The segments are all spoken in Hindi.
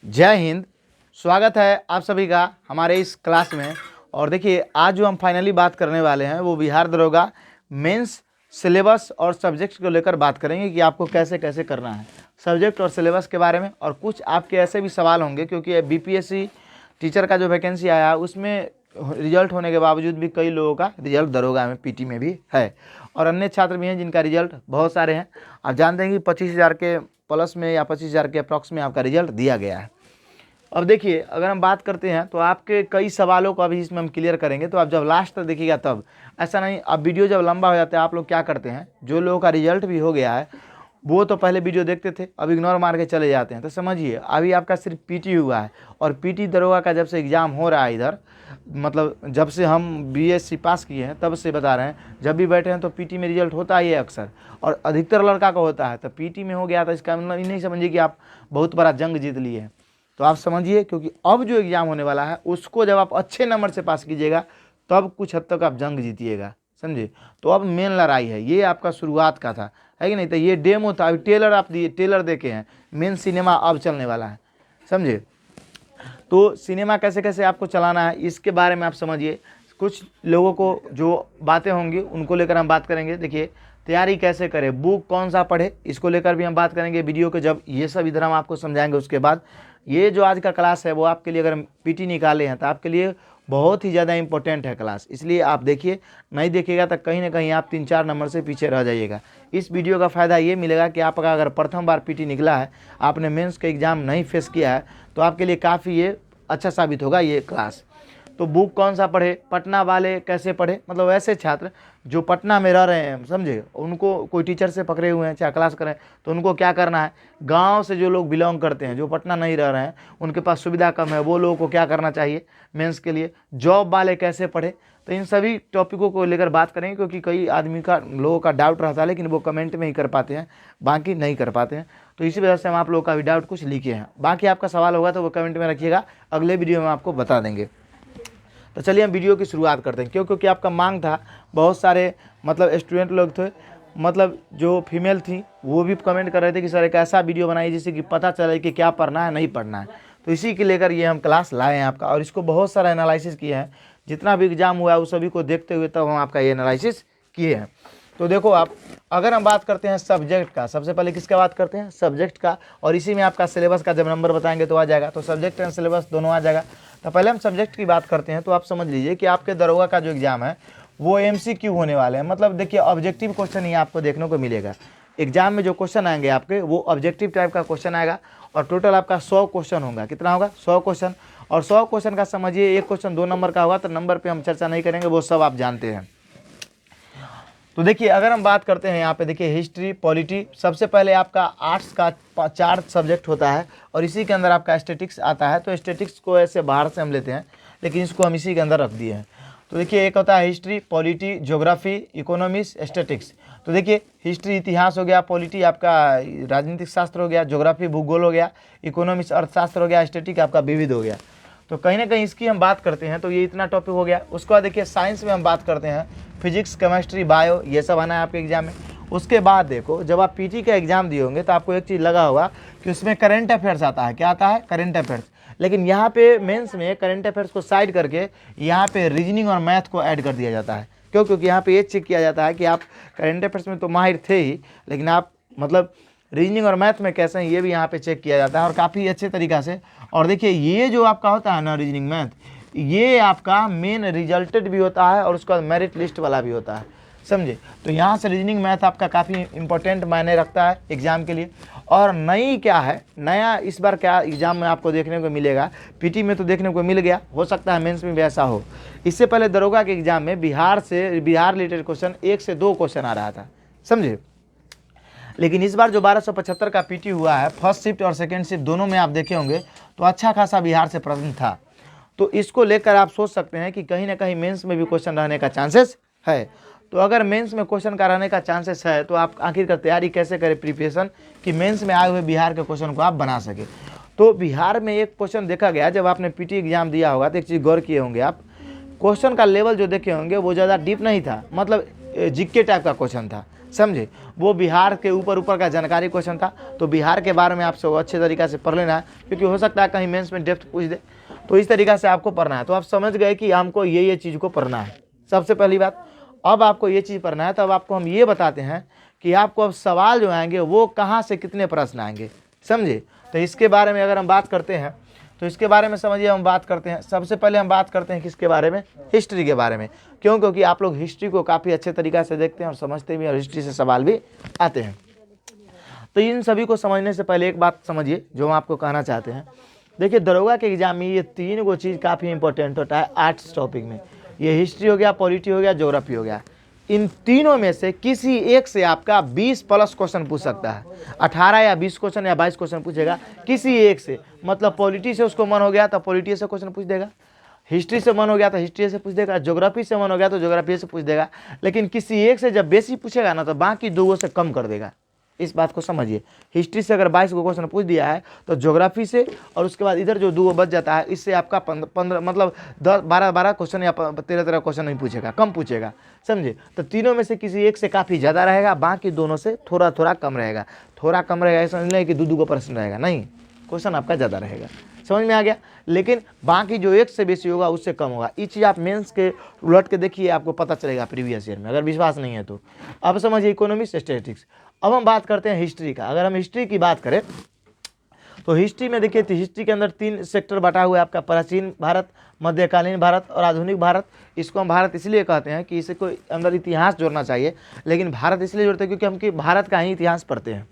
जय हिंद। स्वागत है आप सभी का हमारे इस क्लास में। और देखिए आज जो हम फाइनली बात करने वाले हैं वो बिहार दरोगा मेंस सिलेबस और सब्जेक्ट को लेकर बात करेंगे कि आपको कैसे कैसे करना है सब्जेक्ट और सिलेबस के बारे में। और कुछ आपके ऐसे भी सवाल होंगे क्योंकि बीपीएससी टीचर का जो वैकेंसी आया है उसमें रिजल्ट होने के बावजूद भी कई लोगों का रिजल्ट दरोगा में पीटी में भी है और अन्य छात्र भी हैं जिनका रिजल्ट बहुत सारे हैं। आप जानते हैं कि 25,000 के प्लस में या 25,000 के अप्रॉक्स में आपका रिजल्ट दिया गया है। अब देखिए अगर हम बात करते हैं तो आपके कई सवालों को अभी इसमें हम क्लियर करेंगे, तो आप जब लास्ट तक देखिएगा तब। ऐसा नहीं अब वीडियो जब लंबा हो जाता है आप लोग क्या करते हैं, जो लोगों का रिजल्ट भी हो गया है वो तो पहले वीडियो देखते थे, अब इग्नोर मार के चले जाते हैं। तो समझिए अभी आपका सिर्फ पीटी हुआ है और पीटी दरोगा का जब से एग्ज़ाम हो रहा है इधर, मतलब जब से हम बीएससी पास किए हैं तब से बता रहे हैं, जब भी बैठे हैं तो पीटी में रिजल्ट होता ही है अक्सर, और अधिकतर लड़का का होता है। तो पीटी में हो गया तो इसका मतलब ये नहीं समझिए कि आप बहुत बड़ा जंग जीत लिए हैं। तो आप समझिए क्योंकि अब जो एग्ज़ाम होने वाला है उसको जब आप अच्छे नंबर से पास कीजिएगा तब कुछ हद तक आप जंग जीतिएगा, समझे। तो अब मेन लड़ाई है, ये आपका शुरुआत का था, है कि नहीं। तो ये डेमो था, अभी टेलर आप दिए, टेलर देखे हैं, मेन सिनेमा अब चलने वाला है, समझे। तो सिनेमा कैसे कैसे आपको चलाना है इसके बारे में आप समझिए। कुछ लोगों को जो बातें होंगी उनको लेकर हम बात करेंगे। देखिए तैयारी कैसे करें, बुक कौन सा पढ़े, इसको लेकर भी हम बात करेंगे वीडियो के जब ये सब इधर हम आपको समझाएंगे। उसके बाद ये जो आज का क्लास है वो आपके लिए अगर हम पीटी निकाले हैं तो आपके लिए बहुत ही ज़्यादा इंपॉर्टेंट है क्लास, इसलिए आप देखिए। नहीं देखिएगा तो कहीं ना कहीं आप 3-4 नंबर से पीछे रह जाइएगा। इस वीडियो का फ़ायदा ये मिलेगा कि आपका अगर प्रथम बार पीटी निकला है, आपने मेंस का एग्ज़ाम नहीं फेस किया है, तो आपके लिए काफ़ी ये अच्छा साबित होगा ये क्लास। तो बुक कौन सा पढ़े, पटना वाले कैसे पढ़े, मतलब ऐसे छात्र जो पटना में रह रहे हैं, समझे, उनको कोई टीचर से पकड़े हुए हैं चाहे क्लास करें तो उनको क्या करना है। गांव से जो लोग बिलोंग करते हैं, जो पटना नहीं रह रहे हैं, उनके पास सुविधा कम है, वो लोगों को क्या करना चाहिए मेंस के लिए। जॉब वाले कैसे पढ़े, तो इन सभी टॉपिकों को लेकर बात करेंगे क्योंकि कई आदमी का लोगों का डाउट रहता है लेकिन वो कमेंट में ही कर पाते हैं, बाकी नहीं कर पाते हैं। तो इसी वजह से हम आप लोगों का भी डाउट कुछ लिखे हैं। बाकी आपका सवाल होगा तो वो कमेंट में रखिएगा, अगले वीडियो में आपको बता देंगे। तो चलिए हम वीडियो की शुरुआत करते हैं। क्योंकि आपका मांग था, बहुत सारे मतलब स्टूडेंट लोग थे, मतलब जो फीमेल थी वो भी कमेंट कर रहे थे कि सर एक ऐसा वीडियो बनाइए जिससे कि पता चले कि क्या पढ़ना है नहीं पढ़ना है। तो इसी के लेकर ये हम क्लास लाए हैं आपका, और इसको बहुत सारा एनालिसिस किए हैं, जितना भी एग्जाम हुआ है उस सभी को देखते हुए तब हम आपका ये एनालिसिस किए हैं। तो देखो आप, अगर हम बात करते हैं सब्जेक्ट का, सबसे पहले किसका बात करते हैं, सब्जेक्ट का। और इसी में आपका सिलेबस का जब नंबर बताएंगे तो आ जाएगा, तो सब्जेक्ट एंड सिलेबस दोनों आ जाएगा। तो पहले हम सब्जेक्ट की बात करते हैं। तो आप समझ लीजिए कि आपके दरोगा का जो एग्ज़ाम है वो एमसीक्यू होने वाले हैं। मतलब देखिए ऑब्जेक्टिव क्वेश्चन ही आपको देखने को मिलेगा। एग्जाम में जो क्वेश्चन आएंगे आपके वो ऑब्जेक्टिव टाइप का क्वेश्चन आएगा, और टोटल आपका 100 क्वेश्चन होगा। कितना होगा, 100 क्वेश्चन। और 100 क्वेश्चन का समझिए एक क्वेश्चन 2 नंबर का होगा, तो नंबर पर हम चर्चा नहीं करेंगे, वो सब आप जानते हैं। तो देखिए अगर हम बात करते हैं यहाँ पे, देखिए हिस्ट्री, पॉलिटी, सबसे पहले आपका आर्ट्स का 4 सब्जेक्ट होता है और इसी के अंदर आपका स्टैटिक्स आता है। तो स्टैटिक्स को ऐसे बाहर से हम लेते हैं लेकिन इसको हम इसी के अंदर रख दिए हैं। तो देखिए एक होता है history, polity, geography, economics, statics. तो देखिए हिस्ट्री इतिहास हो गया, पॉलिटी आपका राजनीतिक शास्त्र हो गया, ज्योग्राफी भूगोल हो गया, इकोनॉमिक्स अर्थशास्त्र हो गया, स्टैटिक आपका विविध हो गया। तो कहीं ना कहीं इसकी हम बात करते हैं तो ये इतना टॉपिक हो गया। उसके बाद देखिए साइंस में हम बात करते हैं, फिजिक्स, केमिस्ट्री, बायो, ये सब आना है आपके एग्जाम में। उसके बाद देखो जब आप पीटी का एग्जाम दिए होंगे तो आपको एक चीज़ लगा होगा कि उसमें करंट अफेयर्स आता है। क्या आता है, करंट अफेयर्स। लेकिन यहाँ पे मेंस में करंट अफेयर्स को साइड करके यहाँ पे रीजनिंग और मैथ को ऐड कर दिया जाता है। क्यों, क्योंकि यहाँ पे ये चेक किया जाता है कि आप करंट अफेयर्स में तो माहिर थे ही, लेकिन आप मतलब रीजनिंग और मैथ में कैसे हैं ये भी यहाँ पे चेक किया जाता है, और काफ़ी अच्छे तरीक़ा से। और देखिए ये जो आपका होता है ना रीजनिंग मैथ, ये आपका मेन रिजल्टेड भी होता है और उसका मेरिट लिस्ट वाला भी होता है, समझे। तो यहाँ से रीजनिंग मैथ आपका काफ़ी इंपॉर्टेंट मायने रखता है एग्जाम के लिए। और नई क्या है, नया इस बार क्या एग्जाम में आपको देखने को मिलेगा, पीटी में तो देखने को मिल गया, हो सकता है मेंस में भी ऐसा हो। इससे पहले दरोगा के एग्जाम में बिहार रिलेटेड क्वेश्चन 1 से 2 क्वेश्चन आ रहा था, समझे। लेकिन इस बार जो 1275 का पीटी हुआ है, फर्स्ट शिफ्ट और सेकंड शिफ्ट दोनों में आप देखे होंगे तो अच्छा खासा बिहार से प्रश्न था। तो इसको लेकर आप सोच सकते हैं कि कहीं ना कहीं मेंस में भी क्वेश्चन रहने का चांसेस है। तो अगर मेंस में क्वेश्चन का रहने का चांसेस है तो आप आखिरकार तैयारी कैसे करें, प्रिपरेशन, कि मेंस में आए हुए बिहार के क्वेश्चन को आप बना सके। तो बिहार में एक क्वेश्चन देखा गया, जब आपने पीटी एग्जाम दिया होगा तो एक चीज़ गौर किए होंगे आप, क्वेश्चन का लेवल जो देखे होंगे वो ज़्यादा डीप नहीं था, मतलब जीके टाइप का क्वेश्चन था। समझे। वो बिहार के ऊपर ऊपर का जानकारी क्वेश्चन था, तो बिहार के बारे में आपसे अच्छे तरीक़े से पढ़ लेना है, क्योंकि हो सकता है कहीं मेंस में डेप्थ पूछ दे। तो इस तरीक़ा से आपको पढ़ना है। तो आप समझ गए कि हमको ये चीज़ को पढ़ना है। सबसे पहली बात, अब आपको ये चीज़ पढ़ना है, तब आपको हम ये बताते हैं कि आपको अब सवाल जो आएंगे वो कहाँ से कितने प्रश्न आएंगे, समझे। तो इसके बारे में अगर हम बात करते हैं तो इसके बारे में समझिए, हम बात करते हैं। सबसे पहले हम बात करते हैं किसके बारे में, हिस्ट्री के बारे में। क्यों? क्योंकि आप लोग हिस्ट्री को काफ़ी अच्छे तरीक़े से देखते हैं और समझते भी हैं, और हिस्ट्री से सवाल भी आते हैं। तो इन सभी को समझने से पहले एक बात समझिए जो हम आपको कहना चाहते हैं। देखिए, दरोगा के एग्जाम में ये तीन को चीज़ काफ़ी इंपॉर्टेंट होता है आर्ट्स टॉपिक में। ये हिस्ट्री हो गया, पॉलिटी हो गया, ज्योग्राफी हो गया। इन तीनों में से किसी एक से आपका 20+ क्वेश्चन पूछ सकता है। 18 या 20 क्वेश्चन या 22 क्वेश्चन पूछेगा किसी एक से। मतलब पॉलिटी से उसको मन हो गया तो पॉलिटी से क्वेश्चन पूछ देगा, हिस्ट्री से मन हो गया तो हिस्ट्री से पूछ देगा, ज्योग्राफी से मन हो गया तो ज्योग्राफी से पूछ देगा। लेकिन किसी एक से जब बेसी पूछेगा ना, तो बाकी दो से कम कर देगा। इस बात को समझिए। हिस्ट्री से अगर 22 को क्वेश्चन पूछ दिया है तो ज्योग्राफी से, और उसके बाद इधर जो दो बच जाता है, इससे आपका 15 मतलब 12 क्वेश्चन या 13 क्वेश्चन नहीं पूछेगा, कम पूछेगा, समझे। तो तीनों में से किसी एक से काफ़ी ज़्यादा रहेगा, बाकी दोनों से थोड़ा थोड़ा कम रहेगा। थोड़ा कम रहेगा ऐसा नहीं कि दो प्रश्न रहेगा, नहीं, क्वेश्चन आपका ज़्यादा रहेगा। समझ में आ गया। लेकिन बाकी जो एक से बेसी होगा उससे कम होगा। ये चीज़ आप मेंस के उलट के देखिए, आपको पता चलेगा प्रीवियस ईयर में, अगर विश्वास नहीं है तो। अब समझिए इकोनॉमिक्स, स्टैटिस्टिक्स। अब हम बात करते हैं हिस्ट्री का। अगर हम हिस्ट्री की बात करें तो हिस्ट्री में देखिए, तो हिस्ट्री के अंदर 3 सेक्टर बटा हुआ है आपका, प्राचीन भारत, मध्यकालीन भारत और आधुनिक भारत। इसको हम भारत इसलिए कहते हैं कि इसे कोई अंदर इतिहास जोड़ना चाहिए, लेकिन भारत इसलिए जोड़ते हैं क्योंकि हम भारत का ही इतिहास पढ़ते हैं।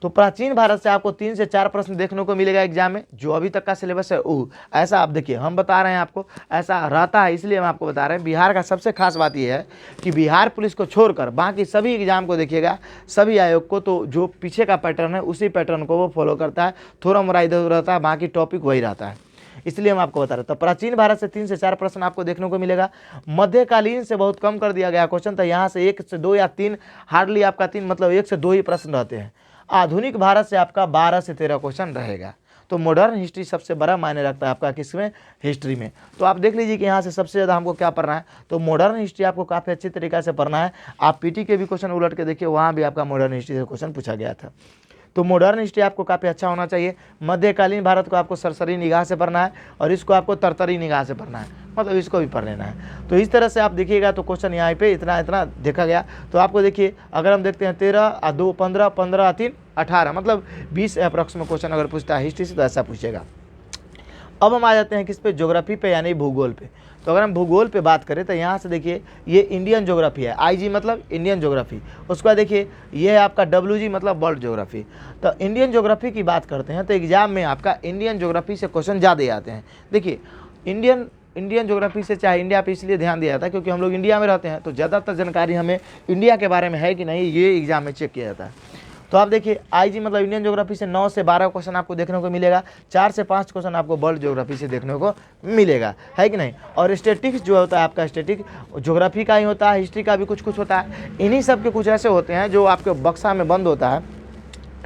तो प्राचीन भारत से आपको 3 से 4 प्रश्न देखने को मिलेगा एग्जाम में, जो अभी तक का सिलेबस है वो ऐसा। आप देखिए, हम बता रहे हैं आपको ऐसा रहता है, इसलिए हम आपको बता रहे हैं। बिहार का सबसे खास बात यह है कि बिहार पुलिस को छोड़कर बाकी सभी एग्जाम को देखिएगा, सभी आयोग को, तो जो पीछे का पैटर्न है उसी पैटर्न को वो फॉलो करता है। थोड़ा मोड़ा इधर रहता है, बाकी टॉपिक वही रहता है, इसलिए हम आपको बता रहे हैं। तो प्राचीन भारत से 3 से 4 प्रश्न आपको देखने को मिलेगा। मध्यकालीन से बहुत कम कर दिया गया क्वेश्चन, तो यहाँ से 1 से 2 या 3, हार्डली आपका 3 मतलब 1 से 2 ही प्रश्न रहते हैं। आधुनिक भारत से आपका 12 से 13 क्वेश्चन रहेगा। तो मॉडर्न हिस्ट्री सबसे बड़ा मायने रखता है आपका किसमें, हिस्ट्री में। तो आप देख लीजिए कि यहाँ से सबसे ज़्यादा हमको क्या पढ़ना है, तो मॉडर्न हिस्ट्री आपको काफ़ी अच्छी तरीक़े से पढ़ना है। आप पीटी के भी क्वेश्चन उलट के देखिए, वहाँ भी आपका मॉडर्न हिस्ट्री से क्वेश्चन पूछा गया था। तो मॉडर्न हिस्ट्री आपको काफ़ी अच्छा होना चाहिए। मध्यकालीन भारत को आपको सरसरी निगाह से पढ़ना है, और इसको आपको तरतरी निगाह से पढ़ना है, मतलब इसको भी पढ़ लेना है। तो इस तरह से आप देखिएगा तो क्वेश्चन यहाँ पे इतना इतना देखा गया। तो आपको देखिए, अगर हम देखते हैं 13 और 2 15, 15 और 3 18, मतलब 20 अप्रॉक्सिमेट क्वेश्चन अगर पूछता है हिस्ट्री से तो ऐसा पूछेगा। अब हम आ जाते हैं किस पे, ज्योग्राफी पे, यानी भूगोल पे। तो अगर हम भूगोल पे बात करें तो यहाँ से देखिए, ये इंडियन ज्योग्राफी है, IG मतलब इंडियन ज्योग्राफी। उसके बाद देखिए, ये है आपका WG मतलब वर्ल्ड ज्योग्राफी। तो इंडियन ज्योग्राफी की बात करते हैं तो एग्जाम में आपका इंडियन ज्योग्राफी से क्वेश्चन ज़्यादा आते हैं। देखिए, इंडियन ज्योग्राफी से चाहे इंडिया पे इसलिए ध्यान दिया जाता है क्योंकि हम लोग इंडिया में रहते हैं, तो ज़्यादातर जानकारी हमें इंडिया के बारे में है कि नहीं, ये एग्जाम में चेक किया जाता है। तो आप देखिए, IG मतलब इंडियन ज्योग्राफी से 9 से 12 क्वेश्चन आपको देखने को मिलेगा। 4 से 5 क्वेश्चन आपको वर्ल्ड ज्योग्राफी से देखने को मिलेगा, है कि नहीं। और स्टैटिस्टिक्स जो होता है आपका, स्टैटिस्टिक्स ज्योग्राफी का ही होता है, हिस्ट्री का भी कुछ कुछ होता है। इन्हीं सब के कुछ ऐसे होते हैं जो आपके बक्सा में बंद होता है,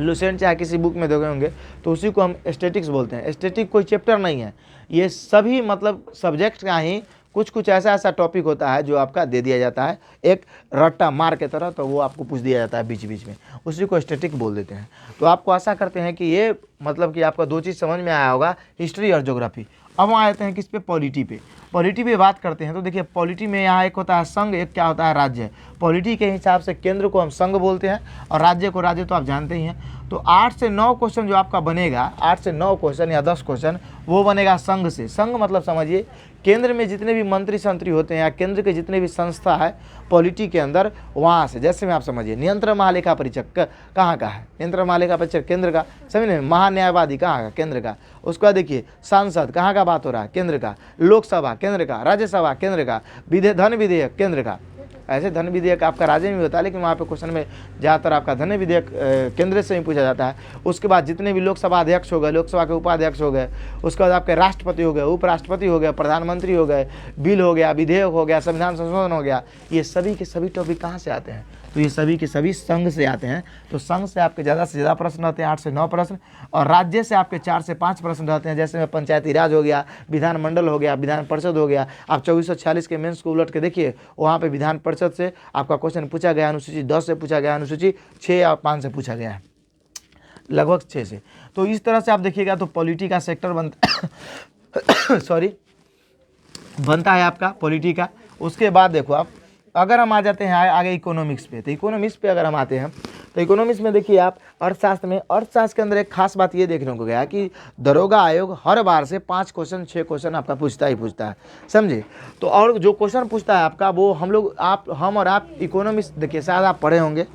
लुसेंट चाहे किसी बुक में देखे होंगे, तो उसी को हम स्टैटिस्टिक्स बोलते हैं। स्टैटिस्टिक्स कोई चैप्टर नहीं है, ये सभी मतलब सब्जेक्ट का ही कुछ ऐसा टॉपिक होता है जो आपका दे दिया जाता है एक रट्टा मार के तरह, तो वो आपको पूछ दिया जाता है बीच बीच में, उसी को स्टैटिक बोल देते हैं। तो आपको आशा करते हैं कि ये मतलब कि आपका 2 चीज़ समझ में आया होगा, हिस्ट्री और ज्योग्राफी। अब हम आते हैं किस पे, पॉलिटी पे। पॉलिटी पे बात करते हैं तो देखिए, पॉलिटी में यहाँ एक होता है संघ, एक क्या होता है, राज्य। पॉलिटी के हिसाब से केंद्र को हम संघ बोलते हैं और राज्य को राज्य, तो आप जानते ही हैं। तो 8 से 9 क्वेश्चन जो आपका बनेगा, 8 से 9 क्वेश्चन या 10 क्वेश्चन, वो बनेगा संघ से। संघ मतलब समझिए, केंद्र में जितने भी मंत्री संतरी होते हैं या केंद्र के जितने भी संस्था है पॉलिटी के अंदर, वहाँ से। जैसे में आप समझिए, नियंत्रण महालेखा परीक्षक कहाँ का है, नियंत्रण महालेखा परीक्षक केंद्र का, समझे। महान्यायवादी कहाँ का, केंद्र का। उसके बाद देखिए, सांसद कहाँ का बात हो रहा है, केंद्र का। लोकसभा केंद्र का, राज्यसभा केंद्र का, धन विधेयक केंद्र का। ऐसे धन विधेयक आपका राज्य में भी होता है, लेकिन वहाँ पे क्वेश्चन में ज़्यादातर आपका धन विधेयक केंद्र से ही पूछा जाता है। उसके बाद जितने भी लोकसभा अध्यक्ष हो गए, लोकसभा के उपाध्यक्ष हो गए, उसके बाद आपके राष्ट्रपति हो गए, उपराष्ट्रपति हो गए, प्रधानमंत्री हो गए, बिल हो गया, विधेयक हो गया, संविधान संशोधन हो गया, ये सभी के सभी टॉपिक कहाँ से आते हैं, तो ये सभी के सभी संघ से आते हैं। तो संघ से आपके ज़्यादा से ज़्यादा प्रश्न रहते हैं, 8 से 9 प्रश्न, और राज्य से आपके 4 से 5 प्रश्न रहते हैं। जैसे में पंचायती राज हो गया, विधानमंडल हो गया, विधान परिषद हो गया। आप 2446 के मेंस को उलट के देखिए, वहाँ पे विधान परिषद से आपका क्वेश्चन पूछा गया, अनुसूची 10 से पूछा गया, अनुसूची 6 या 5 से पूछा गया है, लगभग 6 से। तो इस तरह से आप देखिएगा तो पॉलिटी का सेक्टर बनता सॉरी बनता है आपका पॉलिटी का। उसके बाद देखो आप, अगर हम आ जाते हैं आगे इकोनॉमिक्स पे, तो इकोनॉमिक्स पे अगर हम आते हैं तो इकोनॉमिक्स में देखिए आप अर्थशास्त्र में, अर्थशास्त्र के अंदर एक खास बात ये देखने को गया कि दरोगा आयोग हर बार से 5 क्वेश्चन 6 क्वेश्चन आपका पूछता ही पूछता है, समझे। तो और जो क्वेश्चन पूछता है आपका वो हम और आप इकोनॉमिक्स देखिए शायद आप पढ़े होंगे,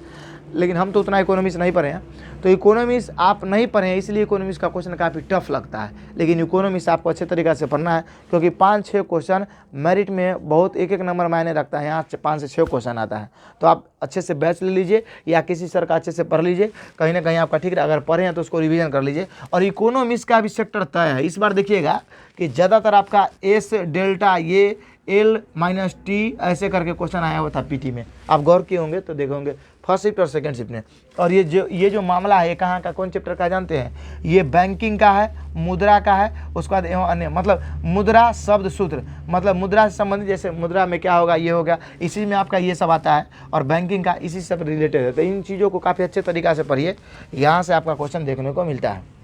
लेकिन हम तो उतना इकोनॉमिक्स नहीं पढ़े हैं। तो इकोनॉमिक्स आप नहीं पढ़े हैं इसलिए इकोनॉमिक्स का क्वेश्चन काफ़ी टफ लगता है, लेकिन इकोनॉमिक्स आपको अच्छे तरीक़े से पढ़ना है, क्योंकि 5-6 क्वेश्चन मेरिट में बहुत एक नंबर मायने रखता है। यहाँ 5 से 6 क्वेश्चन आता है, तो आप अच्छे से बैच ले लीजिए या किसी सर का अच्छे से पढ़ लीजिए, कहीं ना कहीं आपका ठीक है। अगर पढ़े हैं तो उसको रिवीजन कर लीजिए। और इकोनॉमिक्स का भी सेक्टर तय है। इस बार देखिएगा कि ज़्यादातर आपका एस डेल्टा ये L-T ऐसे करके क्वेश्चन आया हुआ था पीटी में, आप गौर किए होंगे तो देखे होंगे फर्स्ट शिफ्ट और सेकंड शिफ्ट में। और ये जो मामला है, ये कहाँ का, कौन चैप्टर का जानते हैं? ये बैंकिंग का है, मुद्रा का है, उसके बाद एवं अन्य, मतलब मुद्रा शब्द सूत्र, मतलब मुद्रा से संबंधित, जैसे मुद्रा में क्या होगा, ये हो गया, इसी में आपका ये सब आता है। और बैंकिंग का इसी से रिलेटेड है। तो इन चीज़ों को काफ़ी अच्छे तरीक़ा से पढ़िए, यहाँ से आपका क्वेश्चन देखने को मिलता है।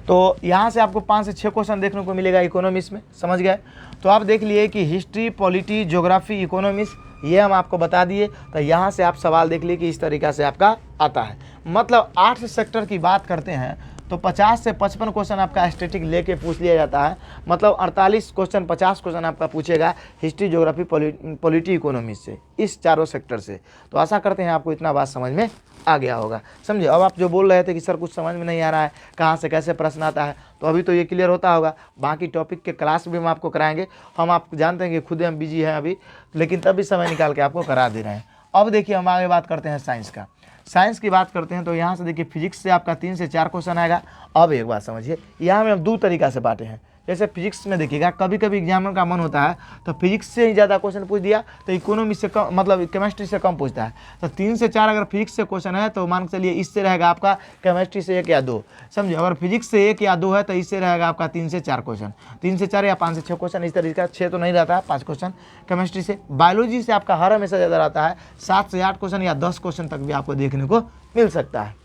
तो यहाँ से आपको 5 से 6 क्वेश्चन देखने को मिलेगा इकोनॉमिक्स में, समझ गए। तो आप देख लिए कि हिस्ट्री, पॉलिटी, ज्योग्राफी, इकोनॉमिक्स ये हम आपको बता दिए। तो यहाँ से आप सवाल देख लिए कि इस तरीक़ा से आपका आता है। मतलब 8 सेक्टर की बात करते हैं तो 50 से 55 क्वेश्चन आपका स्टैटिक लेके पूछ लिया जाता है। मतलब 48 क्वेश्चन 50 क्वेश्चन आपका पूछेगा हिस्ट्री, ज्योग्राफी, पॉलिटी, इकोनॉमिक्स से, इस चारों सेक्टर से। तो आशा करते हैं आपको इतना बात समझ में आ गया होगा, समझे। अब आप जो बोल रहे थे कि सर कुछ समझ में नहीं आ रहा है, कहाँ से कैसे प्रश्न आता है, तो अभी तो ये क्लियर होता होगा। बाकी टॉपिक के क्लास भी हम आपको कराएंगे। हम आप जानते हैं कि खुद हम बिजी हैं अभी, लेकिन तब भी समय निकाल के आपको करा दे रहे हैं। अब देखिए हम आगे बात करते हैं साइंस का। साइंस की बात करते हैं तो यहाँ से देखिए फिजिक्स से आपका 3 से 4 क्वेश्चन आएगा। अब एक बात समझिए, यहाँ में हम 2 तरीक़ा से बांटे हैं। जैसे फिजिक्स में देखिएगा कभी कभी एग्जामिनर का मन होता है तो फिजिक्स से ही ज़्यादा क्वेश्चन पूछ दिया, तो इकोनॉमिक्स से कम, मतलब केमिस्ट्री से कम पूछता है। तो 3 से 4 अगर फिजिक्स से क्वेश्चन है तो मान के चलिए इससे रहेगा आपका केमिस्ट्री से 1 या 2, समझिए। अगर फिजिक्स से 1 या 2 है तो इससे रहेगा आपका 3 से 4 क्वेश्चन, 3 से 4 या 5 से 6 क्वेश्चन, इस तरीके का। 6 तो नहीं रहता है, 5 क्वेश्चन केमिस्ट्री से। बायोलॉजी से आपका हर हमेशा ज़्यादा रहता है, 7 से 8 क्वेश्चन या 10 क्वेश्चन तक भी आपको देखने को मिल सकता है।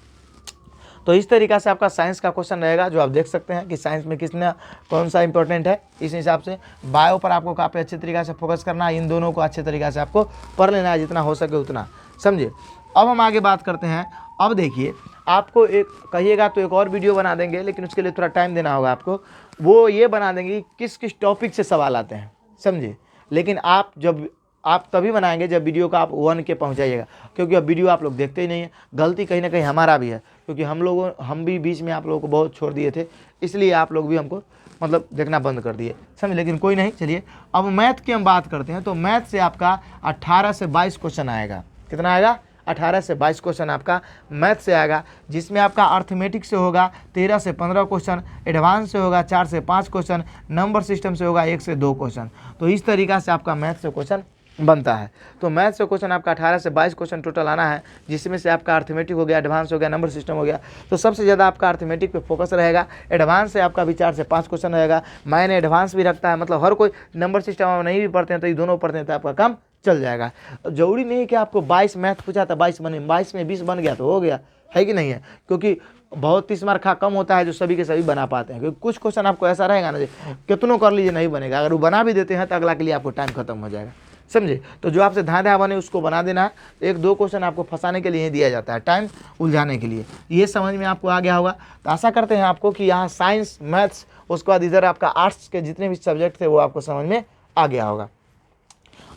तो इस तरीक़ा से आपका साइंस का क्वेश्चन रहेगा, जो आप देख सकते हैं कि साइंस में कितना कौन सा इंपॉर्टेंट है। इस हिसाब से बायो पर आपको काफ़ी अच्छे तरीक़े से फोकस करना है, इन दोनों को अच्छे तरीक़े से आपको पढ़ लेना है, जितना हो सके उतना, समझिए। अब हम आगे बात करते हैं। अब देखिए आपको एक कहिएगा तो एक और वीडियो बना देंगे, लेकिन उसके लिए थोड़ा टाइम देना होगा आपको। वो ये बना देंगे किस किस टॉपिक से सवाल आते हैं, समझिए। लेकिन आप तभी बनाएंगे जब वीडियो का आप 1 के पहुंचाइएगा, क्योंकि अब वीडियो आप लोग देखते ही नहीं है। गलती कहीं ना कहीं हमारा भी है, क्योंकि हम भी बीच में आप लोगों को बहुत छोड़ दिए थे, इसलिए आप लोग भी हमको मतलब देखना बंद कर दिए, समझ। लेकिन कोई नहीं, चलिए अब मैथ की हम बात करते हैं। तो मैथ से आपका 18 से 22 क्वेश्चन आएगा। कितना आएगा? 18 से 22 क्वेश्चन आपका मैथ से आएगा, जिसमें आपका अर्थमेटिक से होगा 13 से 15 क्वेश्चन, एडवांस से होगा 4 से 5 क्वेश्चन, नंबर सिस्टम से होगा 1 से 2 क्वेश्चन। तो इस तरीक़ा से आपका मैथ से क्वेश्चन बनता है। तो मैथ से क्वेश्चन आपका 18 से 22 क्वेश्चन टोटल आना है, जिसमें से आपका अर्थमेटिक हो गया, एडवांस हो गया, नंबर सिस्टम हो गया। तो सबसे ज़्यादा आपका अर्थमेटिक पे फोकस रहेगा। एडवांस से आपका भी 4 से 5 क्वेश्चन रहेगा। मैंने एडवांस भी रखता है, मतलब हर कोई नंबर सिस्टम आप नहीं भी पढ़ते हैं तो ये दोनों पढ़ते हैं तो आपका काम चल जाएगा। जरूरी नहीं कि आपको 22 मैथ पूछा था 22 बने, 22 में 20 बन गया तो हो गया, है कि नहीं है। क्योंकि बहुत 30 मार्क का कम होता है जो सभी के सभी बना पाते हैं, क्योंकि कुछ क्वेश्चन आपको ऐसा रहेगा ना, कितनों कर लीजिए नहीं बनेगा। अगर वो बना भी देते हैं तो अगला के लिए आपको टाइम खत्म हो जाएगा, समझे। तो जो आपसे धांधा बने उसको बना देना है। 1-2 क्वेश्चन आपको फंसाने के लिए ही दिया जाता है, टाइम उलझाने के लिए। ये समझ में आपको आ गया होगा। तो आशा करते हैं आपको कि यहाँ साइंस, मैथ्स, उसके बाद इधर आपका आर्ट्स के जितने भी सब्जेक्ट थे वो आपको समझ में आ गया होगा।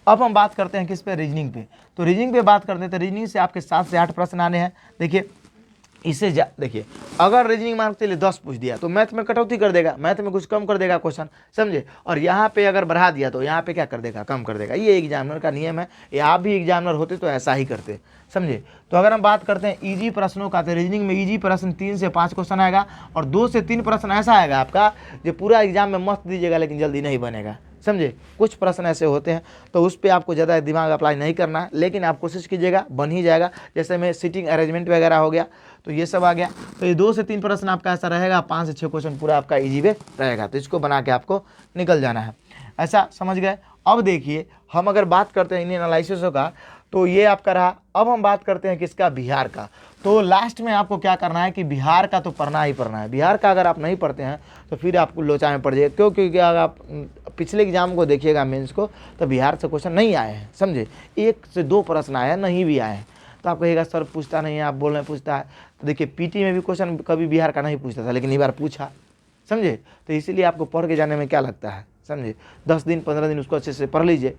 अब हम बात करते हैं किस पे, रीजनिंग पे। तो रीजनिंग पे बात करते हैं तो रीजनिंग से आपके 7 से 8 प्रश्न आने हैं। देखिए इससे देखिए अगर रीजनिंग मान के लिए 10 पूछ दिया तो मैथ में कटौती कर देगा, मैथ में कुछ कम कर देगा क्वेश्चन, समझे। और यहाँ पे अगर बढ़ा दिया तो यहाँ पे क्या कर देगा, कम कर देगा। ये एग्जामिनर का नियम है, या आप भी एग्जामिनर होते तो ऐसा ही करते, समझे। तो अगर हम बात करते हैं ईजी प्रश्नों का, तो रीजनिंग में ईजी प्रश्न 3 से 5 क्वेश्चन आएगा, और 2 से 3 प्रश्न ऐसा आएगा आपका जो पूरा एग्जाम में मस्त दीजिएगा लेकिन जल्दी नहीं बनेगा, समझे। कुछ प्रश्न ऐसे होते हैं तो उस पर आपको ज़्यादा दिमाग अप्लाई नहीं करना है, लेकिन आप कोशिश कीजिएगा, बन ही जाएगा। जैसे में सीटिंग अरेंजमेंट वगैरह हो गया, तो ये सब आ गया। तो ये 2 से 3 प्रश्न आपका ऐसा रहेगा, 5 से 6 क्वेश्चन पूरा आपका इजी वे रहेगा। तो इसको बना के आपको निकल जाना है, ऐसा समझ गए। अब देखिए हम अगर बात करते हैं इन एनालिसिसों का, तो ये आपका रहा। अब हम बात करते हैं किसका, बिहार का। तो लास्ट में आपको क्या करना है कि बिहार का तो पढ़ना ही पढ़ना है। बिहार का अगर आप नहीं पढ़ते हैं तो फिर आपको लोचा में पड़ जाएगा, क्योंकि अगर आप पिछले एग्जाम को देखिएगा मेंस को, तो बिहार से क्वेश्चन नहीं आए हैं, समझे। 1 से 2 प्रश्न आए हैं, नहीं भी आए हैं। तो आप कहिएगा सर पूछता नहीं है, आप बोल रहे हैं पूछता है। तो देखिए पीटी में भी क्वेश्चन कभी बिहार का नहीं पूछता था, लेकिन इस बार पूछा, समझे। तो इसीलिए आपको पढ़ के जाने में क्या लगता है, समझे। 10 दिन 15 दिन उसको अच्छे से पढ़ लीजिए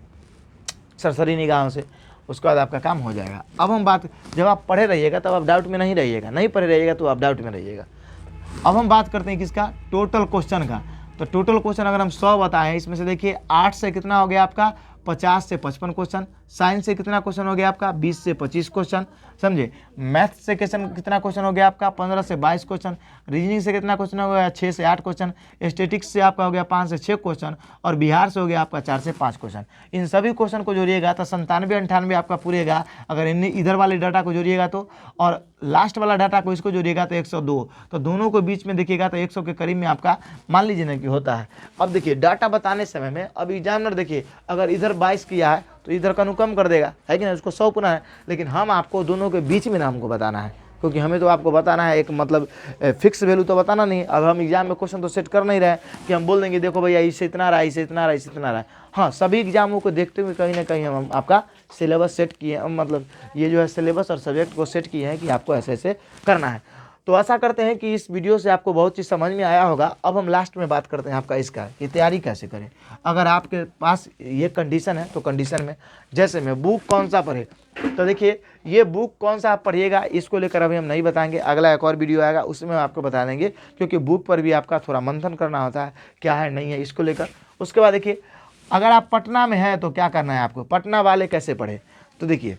सरसरी निगाहों से, उसके बाद आपका काम हो जाएगा। अब हम बात, जब आप पढ़े रहिएगा तब आप डाउट में नहीं रहिएगा, नहीं पढ़े रहिएगा तो आप डाउट में रहिएगा। अब हम बात करते हैं किसका, टोटल क्वेश्चन का। तो टोटल क्वेश्चन अगर हम 100 बताएं, इसमें से देखिए 8 से कितना हो गया आपका, 50 से 55 क्वेश्चन। साइंस से कितना क्वेश्चन हो गया आपका, 20 से 25 क्वेश्चन, समझे। मैथ से कितना क्वेश्चन हो गया आपका, 15 से 22 क्वेश्चन। रीजनिंग से कितना क्वेश्चन हो गया, 6 से 8 क्वेश्चन। स्टैटिक्स से आपका हो गया 5 से 6 क्वेश्चन, और बिहार से हो गया आपका 4 से 5 क्वेश्चन। इन सभी क्वेश्चन को जोड़िएगा तो 97-98 आपका पूरेगा। अगर इधर वाले डाटा को जोड़िएगा तो, और लास्ट वाला डाटा को इसको जोड़िएगा तो 102। तो दोनों को बीच में देखिएगा तो 100 के करीब में आपका मान लीजिए ना कि होता है। अब देखिए डाटा बताने समय में, अब एग्जामिनर देखिए अगर इधर 22 किया है तो इधर का कम कर देगा, है कि नहीं, उसको 100 पुना है। लेकिन हम आपको दोनों के बीच में ना हमको बताना है, क्योंकि हमें तो आपको बताना है एक मतलब फिक्स वैल्यू तो बताना नहीं। अब हम एग्जाम में क्वेश्चन तो सेट कर नहीं रहे कि हम बोल देंगे देखो भैया इससे इतना रहा, इससे इतना रहा, इससे इतना रहा। हाँ, सभी एग्जामों को देखते हुए कहीं ना कहीं हम आपका सिलेबस सेट किए, मतलब ये जो है सिलेबस और सब्जेक्ट को सेट किए हैं कि आपको ऐसे ऐसे करना है। तो आशा करते हैं कि इस वीडियो से आपको बहुत चीज़ समझ में आया होगा। अब हम लास्ट में बात करते हैं आपका इसका कि तैयारी कैसे करें। अगर आपके पास ये कंडीशन है तो कंडीशन में जैसे में बुक कौन सा पढ़े, तो देखिए ये बुक कौन सा आप पढ़िएगा इसको लेकर अभी हम नहीं बताएंगे, अगला एक और वीडियो आएगा उसमें हम आपको बता देंगे, क्योंकि बुक पर भी आपका थोड़ा मंथन करना होता है क्या है नहीं है इसको लेकर। उसके बाद देखिए अगर आप पटना में हैं तो क्या करना है आपको, पटना वाले कैसे पढ़े। तो देखिए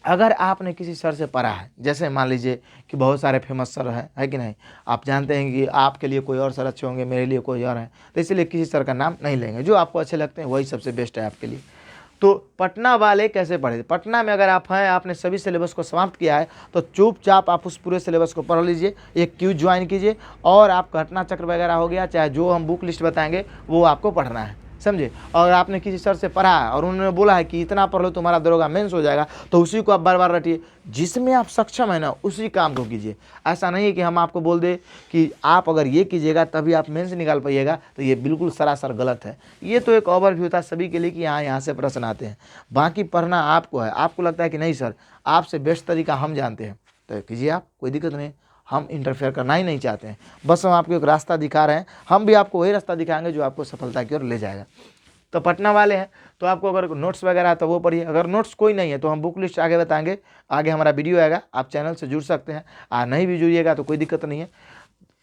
अगर आपने किसी सर से पढ़ा है, जैसे मान लीजिए कि बहुत सारे फेमस सर हैं, है कि नहीं, आप जानते हैं कि आपके लिए कोई और सर अच्छे होंगे, मेरे लिए कोई और है, तो इसलिए किसी सर का नाम नहीं लेंगे, जो आपको अच्छे लगते हैं वही सबसे बेस्ट है आपके लिए। तो पटना वाले कैसे पढ़े, पटना में अगर आप हैं, आपने सभी सिलेबस को समाप्त किया है, तो चुपचाप आप उस पूरे सिलेबस को पढ़ लीजिए, एक क्यूज ज्वाइन कीजिए, और आप घटना चक्र वगैरह हो गया, चाहे जो हम बुक लिस्ट बताएंगे वो आपको पढ़ना है, समझे। और आपने किसी सर से पढ़ा है और उन्होंने बोला है कि इतना पढ़ लो तुम्हारा दरोगा मेंस हो जाएगा, तो उसी को आप बार बार रटिए, जिसमें आप सक्षम है ना उसी काम को कीजिए। ऐसा नहीं है कि हम आपको बोल दे कि आप अगर ये कीजिएगा तभी आप मेंस निकाल पाइएगा, तो ये बिल्कुल सरासर गलत है। ये तो एक ओवरव्यू था सभी के लिए कि यहाँ से प्रश्न आते हैं, बाकी पढ़ना आपको है। आपको लगता है कि नहीं सर आपसे बेस्ट तरीका हम जानते हैं, तो कीजिए आप, कोई दिक्कत नहीं। हम इंटरफेयर करना ही नहीं चाहते हैं, बस हम आपको एक रास्ता दिखा रहे हैं, हम भी आपको वही रास्ता दिखाएंगे जो आपको सफलता की ओर ले जाएगा। तो पटना वाले हैं तो आपको अगर नोट्स वगैरह है तो वो पढ़िए, अगर नोट्स कोई नहीं है तो हम बुक लिस्ट आगे बताएंगे, आगे हमारा वीडियो आएगा, आप चैनल से जुड़ सकते हैं, नहीं भी जुड़िएगा तो कोई दिक्कत नहीं है।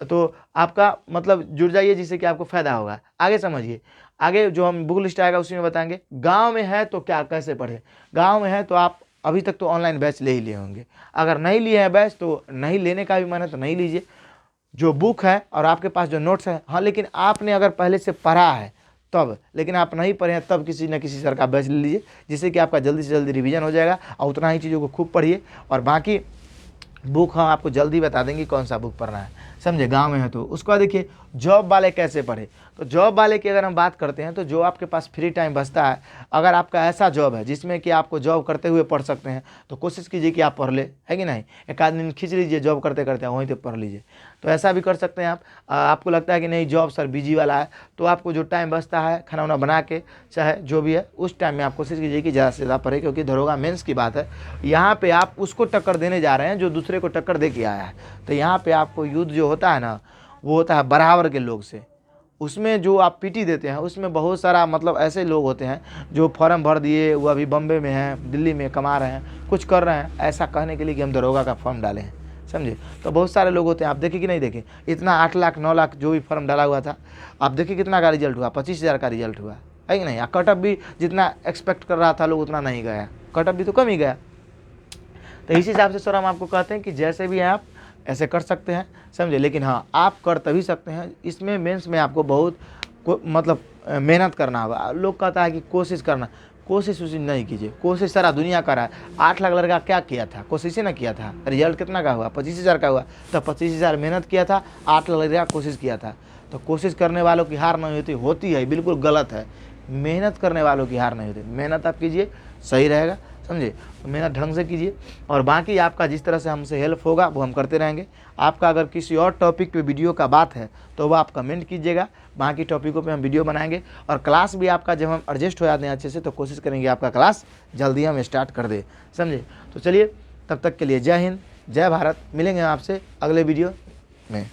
तो आपका मतलब जुड़ जाइए जिससे कि आपको फ़ायदा होगा। आगे समझिए, आगे जो हम बुक लिस्ट आएगा उसी में बताएंगे। गाँव में है तो क्या कैसे पढ़े, गाँव में है तो आप अभी तक तो ऑनलाइन बैच ले ही लिए होंगे, अगर नहीं लिए हैं बैच तो नहीं लेने का भी मन है तो नहीं लीजिए। जो बुक है और आपके पास जो नोट्स है, हाँ लेकिन आपने अगर पहले से पढ़ा है तब, लेकिन आप नहीं पढ़े हैं तब किसी न किसी सर का बैच ले लीजिए, जिससे कि आपका जल्दी से जल्दी रिवीजन हो जाएगा। और उतना ही चीज़ों को खूब पढ़िए, और बाकी बुक हम आपको जल्दी बता देंगे कौन सा बुक पढ़ना है, समझे। गांव में है तो उसके बाद देखिए जॉब वाले कैसे पढ़े। तो जॉब वाले की अगर हम बात करते हैं तो जो आपके पास फ्री टाइम बचता है, अगर आपका ऐसा जॉब है जिसमें कि आपको जॉब करते हुए पढ़ सकते हैं, तो कोशिश कीजिए कि आप पढ़ ले, है कि नहीं। एक आध दिन खींच लीजिए जॉब करते करते, वहीं पर पढ़ लीजिए, तो ऐसा भी कर सकते हैं आप। आपको लगता है कि नहीं जॉब सर बिजी वाला है, तो आपको जो टाइम बचता है खाना वाना बना के चाहे जो भी है उस टाइम में आप कोशिश कीजिए कि ज़्यादा से ज़्यादा पढ़े, क्योंकि दरोगा मेंस की बात है, यहाँ पे आप उसको टक्कर देने जा रहे हैं जो दूसरे को टक्कर दे के आया है। तो यहाँ पे आपको युद्ध जो होता है ना वो होता है बराबर के लोग से। उसमें जो आप पीटी देते हैं उसमें बहुत सारा मतलब ऐसे लोग होते हैं जो फॉर्म भर दिए, वो अभी बम्बे में हैं, दिल्ली में कमा रहे हैं, कुछ कर रहे हैं, ऐसा कहने के लिए कि हम दरोगा का फॉर्म डाले हैं, समझे। तो बहुत सारे लोग होते हैं, आप देखें कि नहीं देखें, इतना 8 लाख 9 लाख जो भी फॉर्म डाला हुआ था, आप देखिए कितना का रिजल्ट हुआ, 25,000 का रिजल्ट हुआ, है कि नहीं। कटअप भी जितना एक्सपेक्ट कर रहा था लोग उतना नहीं गया, कटअप भी तो कम ही गया। तो इस हिसाब से सर हम आपको कहते हैं कि जैसे भी हैं आप ऐसे कर सकते हैं, समझे। लेकिन हाँ आप कर तभी सकते हैं, इसमें मेंस में आपको बहुत मतलब मेहनत करना होगा। लोग कहता है कि कोशिश करना, कोशिश उसी नहीं कीजिए, कोशिश सारा दुनिया कर रहा है। 8 लाख लड़का क्या किया था, कोशिश ही ना किया था। रिजल्ट कितना का हुआ, 25,000 का हुआ। तो 25,000 मेहनत किया था, 8 लाख लड़का कोशिश किया था। तो कोशिश करने वालों की हार नहीं होती, होती है, बिल्कुल गलत है। मेहनत करने वालों की हार नहीं होती। मेहनत आप कीजिए, सही रहेगा, समझे। तो मेहनत ढंग से कीजिए, और बाकी आपका जिस तरह से हमसे हेल्प होगा वो हम करते रहेंगे। आपका अगर किसी और टॉपिक पे वीडियो का बात है तो वह आप कमेंट कीजिएगा, बाकी टॉपिकों पे हम वीडियो बनाएंगे। और क्लास भी आपका जब हम एडजस्ट हो जाते हैं अच्छे से तो कोशिश करेंगे आपका क्लास जल्दी हम स्टार्ट कर दें, समझे। तो चलिए, तब तक के लिए जय हिंद, जय भारत। मिलेंगे आपसे अगले वीडियो में।